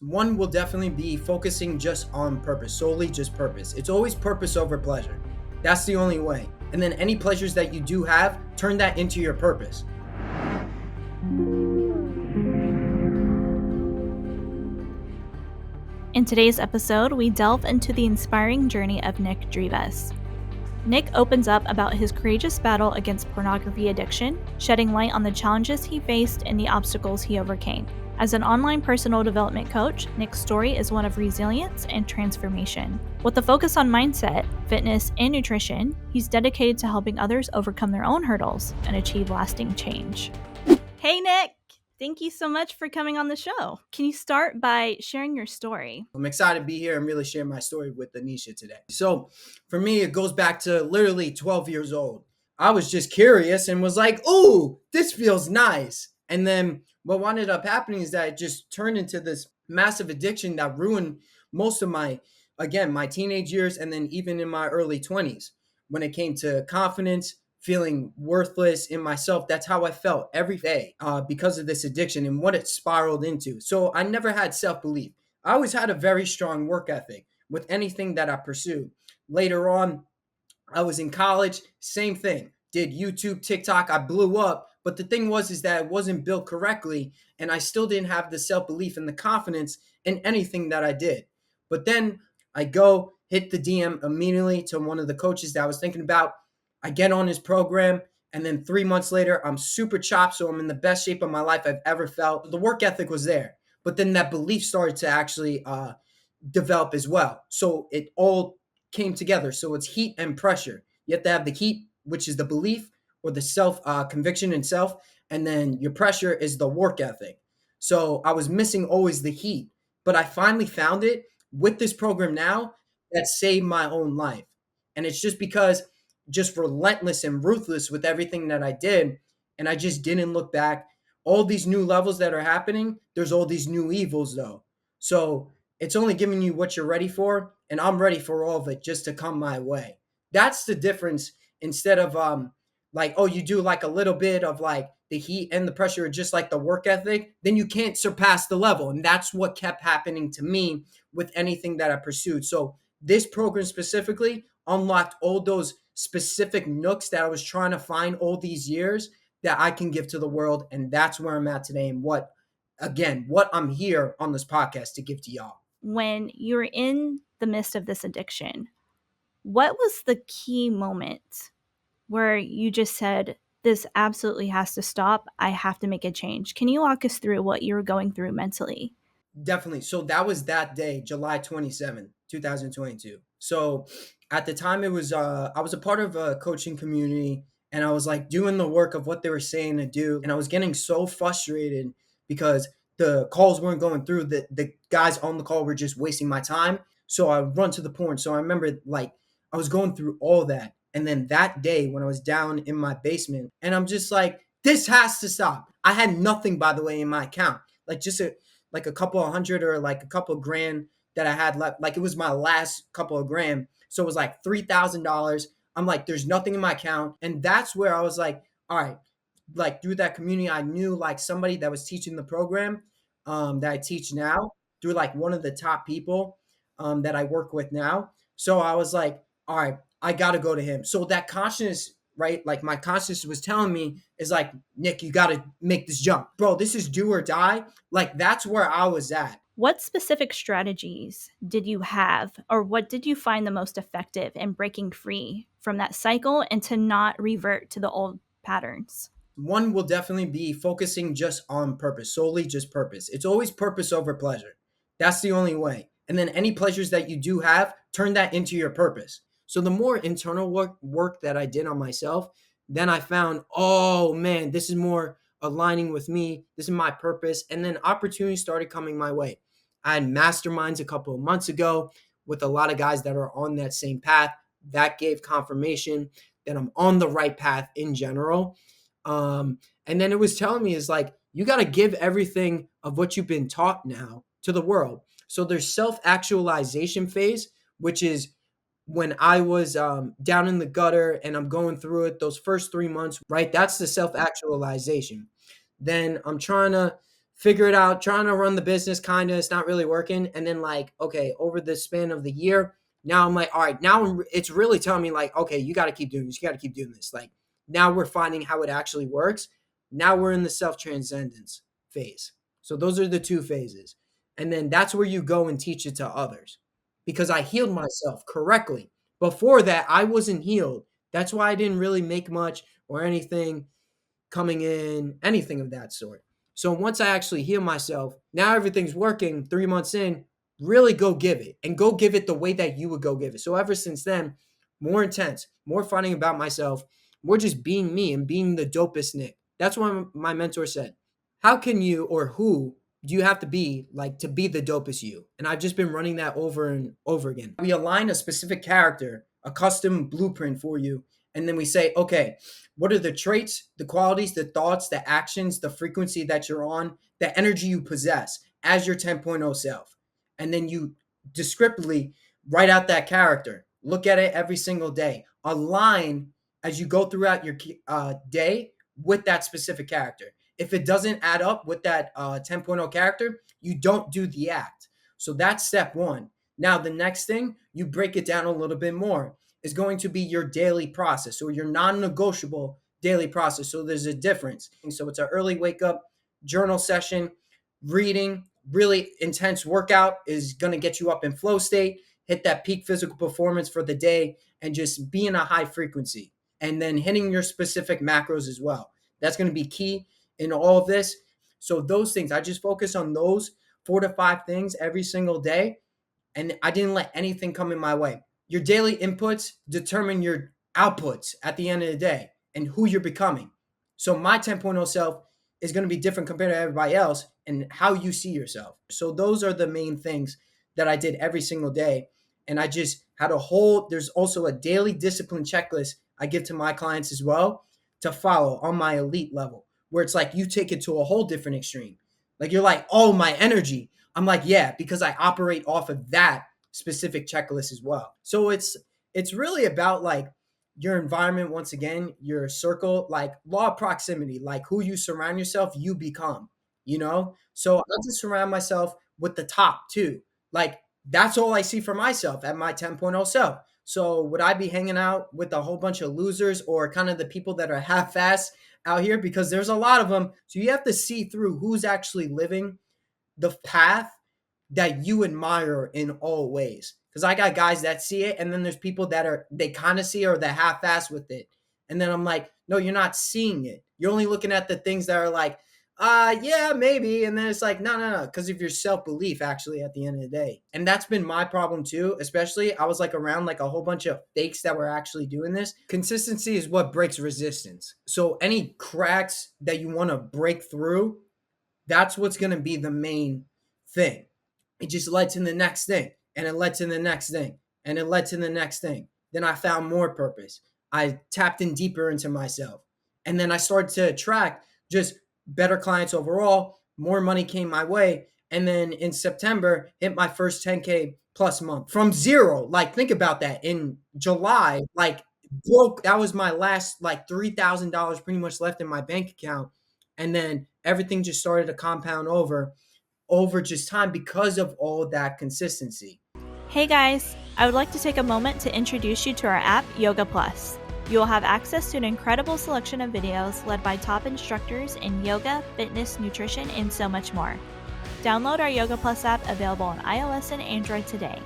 One will definitely be focusing just on purpose, solely just purpose. It's always purpose over pleasure. That's the only way. And then any pleasures that you do have, turn that into your purpose. In today's episode, we delve into the inspiring journey of Nick Drias. Nick opens up about his courageous battle against pornography addiction, shedding light on the challenges he faced and the obstacles he overcame. As an online personal development coach, Nick's story is one of resilience and transformation. With a focus on mindset, fitness, and nutrition, he's dedicated to helping others overcome their own hurdles and achieve lasting change. Hey, Nick! Thank you so much for coming on the show. Can you start by sharing your story? I'm excited to be here and really share my story with Anisha today. So for me, it goes back to literally 12 years old. I was just curious and was like, ooh, this feels nice. And then what ended up happening is that it just turned into this massive addiction that ruined most of my teenage years and then even in my early 20s when it came to confidence, feeling worthless in myself. That's how I felt every day because of this addiction and what it spiraled into. So I never had self-belief. I always had a very strong work ethic with anything that I pursued. Later on, I was in college, same thing. Did YouTube, TikTok, I blew up. But the thing was is that it wasn't built correctly and I still didn't have the self-belief and the confidence in anything that I did. But then I go hit the DM immediately to one of the coaches that I was thinking about. I get on his program and then 3 months later, I'm super chopped. So I'm in the best shape of my life I've ever felt. The work ethic was there. But then that belief started to actually develop as well. So it all came together. So it's heat and pressure. You have to have the heat, which is the belief or the self conviction in self, and then your pressure is the work ethic. So I was missing always the heat, but I finally found it with this program now that saved my own life. And it's just because just relentless and ruthless with everything that I did, and I just didn't look back. All these new levels that are happening, there's all these new evils though. So it's only giving you what you're ready for, and I'm ready for all of it just to come my way. That's the difference. Instead of like, oh, you do like a little bit of like the heat and the pressure, just like the work ethic, then you can't surpass the level. And that's what kept happening to me with anything that I pursued. So this program specifically unlocked all those specific nooks that I was trying to find all these years that I can give to the world. And that's where I'm at today and what I'm here on this podcast to give to y'all. When you're in the midst of this addiction, what was the key moment where you just said, this absolutely has to stop? I have to make a change. Can you walk us through what you were going through mentally? Definitely. So that was that day, July 27th, 2022. So at the time it was I was a part of a coaching community and I was like doing the work of what they were saying to do. And I was getting so frustrated because the calls weren't going through. The guys on the call were just wasting my time. So I run to the porn. So I remember like I was going through all that. And then that day when I was down in my basement and I'm just like, this has to stop. I had nothing, by the way, in my account. Like just a couple of hundred or like a couple of grand that I had left. Like it was my last couple of grand. So it was like $3,000. I'm like, there's nothing in my account. And that's where I was like, all right, like through that community, I knew like somebody that was teaching the program that I teach now through like one of the top people that I work with now. So I was like, all right, I got to go to him. So that consciousness, right? Like my consciousness was telling me is like, Nick, you got to make this jump. Bro, this is do or die. Like that's where I was at. What specific strategies did you have, or what did you find the most effective in breaking free from that cycle and to not revert to the old patterns? One will definitely be focusing just on purpose, solely just purpose. It's always purpose over pleasure. That's the only way. And then any pleasures that you do have, turn that into your purpose. So the more internal work that I did on myself, then I found, oh man, this is more aligning with me. This is my purpose. And then opportunities started coming my way. I had masterminds a couple of months ago with a lot of guys that are on that same path. That gave confirmation that I'm on the right path in general. And then it was telling me is like, you got to give everything of what you've been taught now to the world. So there's self-actualization phase, which is when I was down in the gutter and I'm going through it, those first 3 months, right? That's the self-actualization. Then I'm trying to figure it out, trying to run the business, kind of, it's not really working. And then like, okay, over the span of the year, now I'm like, all right, now it's really telling me like, okay, you got to keep doing this. You got to keep doing this. Like now we're finding how it actually works. Now we're in the self-transcendence phase. So those are the two phases. And then that's where you go and teach it to others because I healed myself correctly. Before that, I wasn't healed. That's why I didn't really make much or anything coming in, anything of that sort. So once I actually heal myself, now everything's working 3 months in, really go give it and go give it the way that you would go give it. So ever since then, more intense, more finding about myself, more just being me and being the dopest Nick. That's what my mentor said. How can you or who do you have to be like to be the dopest you? And I've just been running that over and over again. We align a specific character, a custom blueprint for you. And then we say, okay, what are the traits, the qualities, the thoughts, the actions, the frequency that you're on, the energy you possess as your 10.0 self? And then you descriptively write out that character. Look at it every single day. Align as you go throughout your day with that specific character. If it doesn't add up with that 10.0 character, you don't do the act. So that's step one. Now, the next thing, you break it down a little bit more, is going to be your daily process or your non-negotiable daily process. So there's a difference. So it's an early wake up, journal session, reading, really intense workout is going to get you up in flow state, hit that peak physical performance for the day, and just be in a high frequency. And then hitting your specific macros as well. That's going to be key in all of this. So those things, I just focus on those 4 to 5 things every single day. And I didn't let anything come in my way. Your daily inputs determine your outputs at the end of the day and who you're becoming. So my 10.0 self is going to be different compared to everybody else and how you see yourself. So those are the main things that I did every single day. And I just had there's also a daily discipline checklist I give to my clients as well to follow on my elite level, where it's like you take it to a whole different extreme. Like you're like, oh, my energy. I'm like, yeah, because I operate off of that specific checklist as well. So it's really about like your environment, once again, your circle, like law of proximity, like who you surround yourself, you become, So I just surround myself with the top too. Like that's all I see for myself at my 10.0 self. So would I be hanging out with a whole bunch of losers or kind of the people that are half-assed out here? Because there's a lot of them. So you have to see through who's actually living the path that you admire in all ways. Because I got guys that see it, and then there's people that they kind of see it or they're half-assed with it. And then I'm like, no, you're not seeing it. You're only looking at the things that are like, yeah, maybe. And then it's like, no, because of your self-belief, actually, at the end of the day. And that's been my problem too, especially I was like around like a whole bunch of fakes that were actually doing this. Consistency is what breaks resistance. So any cracks that you want to break through, that's what's going to be the main thing. It just led to the next thing, and it led to the next thing, and it led to the next thing. Then I found more purpose. I tapped in deeper into myself. And then I started to attract just better clients overall. More money came my way. And then in September, hit my first 10K plus month from zero. Like, think about that. In July, like, broke. That was my last, like, $3,000 pretty much left in my bank account. And then everything just started to compound over just time because of all that consistency. Hey guys, I would like to take a moment to introduce you to our app, Yoga Plus. You will have access to an incredible selection of videos led by top instructors in yoga, fitness, nutrition, and so much more. Download our Yoga Plus app available on iOS and Android today.